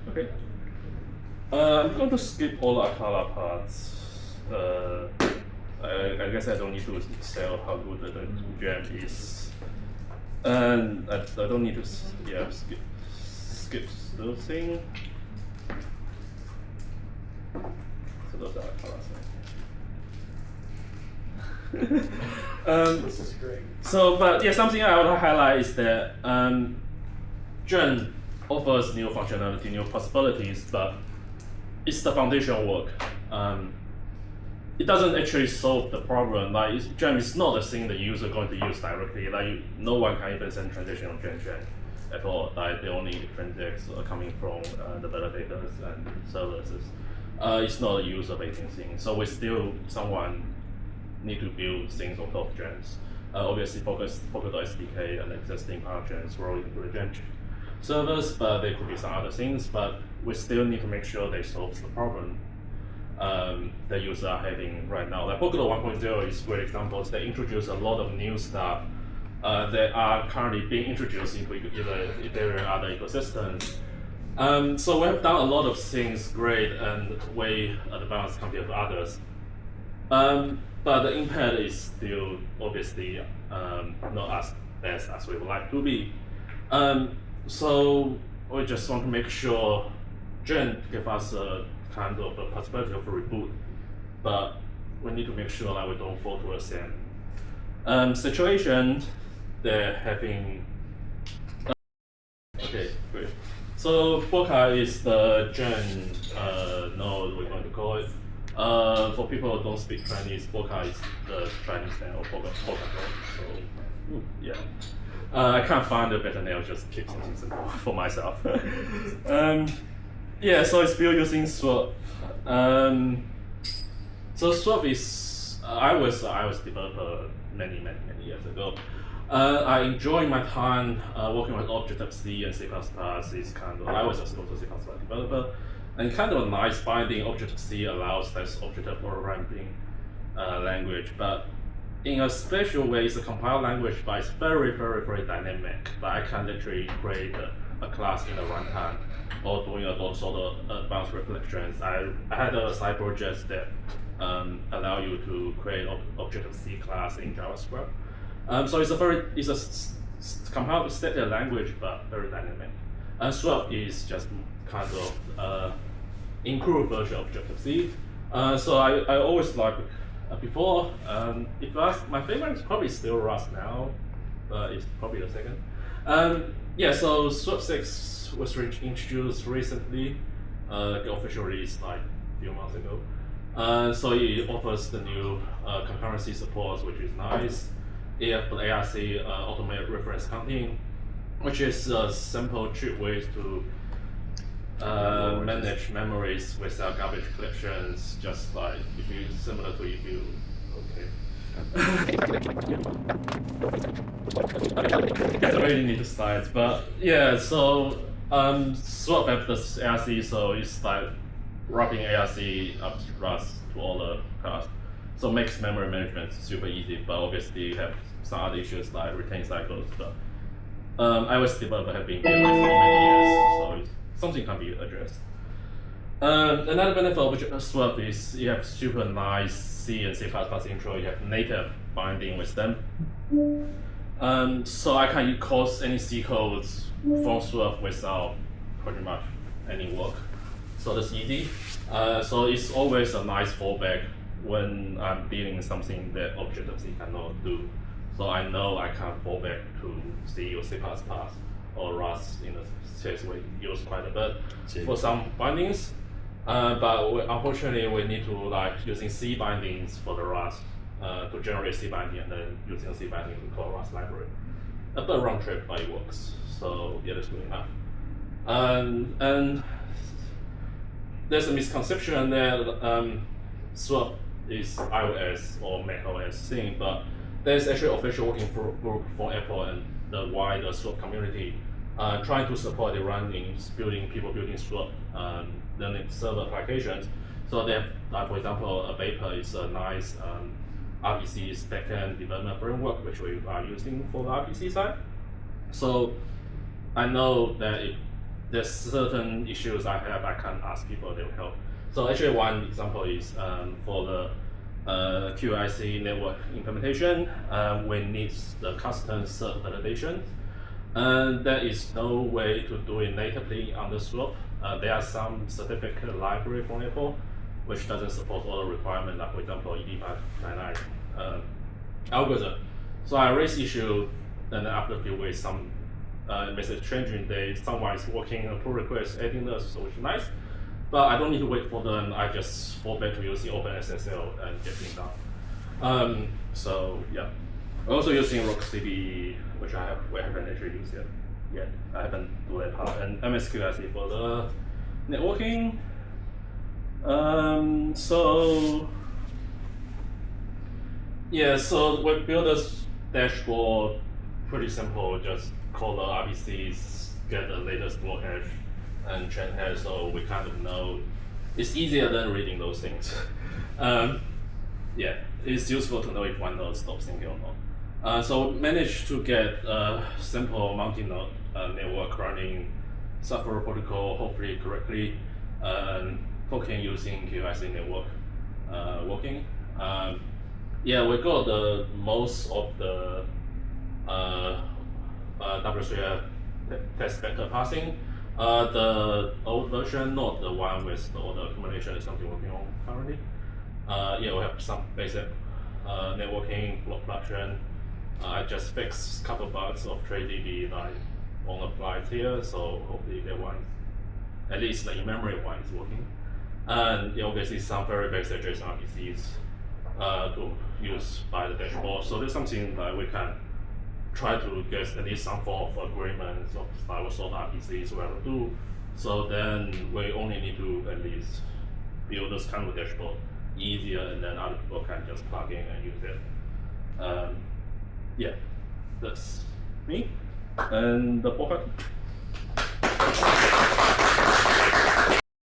Okay. I'm going to skip all the color parts. I guess I don't need to say how good the jam is, and I don't need to skip those things. So those are colors. This is great. So, but yeah, something I want to highlight is that Jam offers new functionality, new possibilities, but it's the foundation work. It doesn't actually solve the problem. Like Jam is not the thing the user going to use directly. Like no one can even send transaction on Jam at all. Like the only transactions are coming from the validators and services. It's not a user-facing thing. So we still someone need to build things on top of Jams. Obviously, Polkadot SDK and existing Jams roll into the Jam servers, but there could be some other things. But we still need to make sure they solve the problem the users are having right now. Like Polkadot 1.0 is great examples. They introduce a lot of new stuff that are currently being introduced into either Ethereum or other ecosystems. So we have done a lot of things great and way advanced compared to others. But the impact is still obviously not as best as we would like to be. So we just want to make sure Jam give us a kind of a possibility of a reboot, but we need to make sure that we don't fall to the same situation they're having. Okay, great. So Boka is the Jam node we're going to call it. For people who don't speak Chinese, Boka is the Chinese name of Polkadot. So yeah, I can't find a better name. Just keep something simple for myself. Yeah, so it's built using Swap. So Swap is I was a developer many years ago. I enjoy my time working with Objective-C and C++. Is kind of I was a total C++ developer. And kind of a nice binding. Objective-C allows this object-oriented language, but in a special way, it's a compiled language, but it's very dynamic. Like I can literally create a class in a runtime or doing a sort of advanced reflections. I had a side project that allow you to create Objective-C class in JavaScript. So it's a compiled static language, but very dynamic. And Swap is just kind of improved version of Objective-C. So I always like before. If you ask, my favorite is probably still Rust now, but it's probably the second. Yeah, so Swap 6 was introduced recently. The official release like a few months ago. So it offers the new concurrency support, which is nice. It has the ARC automated reference counting, which is a simple, cheap way to manage memories without garbage collections. Just like similar to if you I really need the slides, but yeah. So Swap have this ARC, so it's like wrapping ARC up to Rust to all the class. So it makes memory management super easy, but obviously you have some other issues like retain cycles. But iOS developer have been doing this for many years, so something can be addressed. Another benefit of Swap is you have super nice C and C++ intro. You have native binding with them. So I can call any C codes from Swap without pretty much any work. So that's easy. So it's always a nice fallback when I'm dealing with something that Objective-C cannot do. So I know I can fall back to C or C++ or Rust in a case we use quite a bit for some bindings. But unfortunately, we need to like using C bindings for the Rust to generate C binding, and then using C binding to call Rust library. A bit round trip, but it works. So yeah, that's good enough. And there's a misconception that Swap is iOS or macOS thing, but there's actually official working group for Apple and the wider Swap community trying to support the people building Swap learning server applications. So they have, like for example, a Vapor is a nice RPCs backend development framework which we are using for the RPC side. So I know that there's certain issues I have, I can ask people, they will help. So actually one example is for the QIC network implementation, we need the custom cert validation. And there is no way to do it natively on the slope. There are some certificate library from Apple which doesn't support all the requirements, like for example ED599 algorithm. So I raise issue, and after a few weeks, some message changing, someone is working a pull request adding this, so which is nice. But I don't need to wait for them. I just fall back to using OpenSSL and get things done. So yeah, also using RocksDB, which we haven't actually used yet. I haven't do that part, and MSQIC for the networking. So yeah, so we build this dashboard pretty simple. Just call the RPCs, get the latest block hash and chain hash, so we kind of know. It's easier than reading those things. Yeah, it's useful to know if one node stops syncing or not. So managed to get a simple multi-node network running software protocol, hopefully correctly, token using QIC network working. Yeah, we got the most of the W3F test vector passing. The old version, not the one with all the accumulation, is something we're working on currently. Yeah, we have some basic networking, block production. I just fixed a couple bugs of TradeDB like on the flight here, so hopefully that one, at least the in-memory one, is working. And yeah, obviously some very basic JSON RPCs to use by the dashboard. So there's something that we can try to get at least some form of agreement of like what sort of RPCs we have to do. So then we only need to at least build this kind of dashboard easier, and then other people can just plug in and use it. Yeah, that's me and the Boka.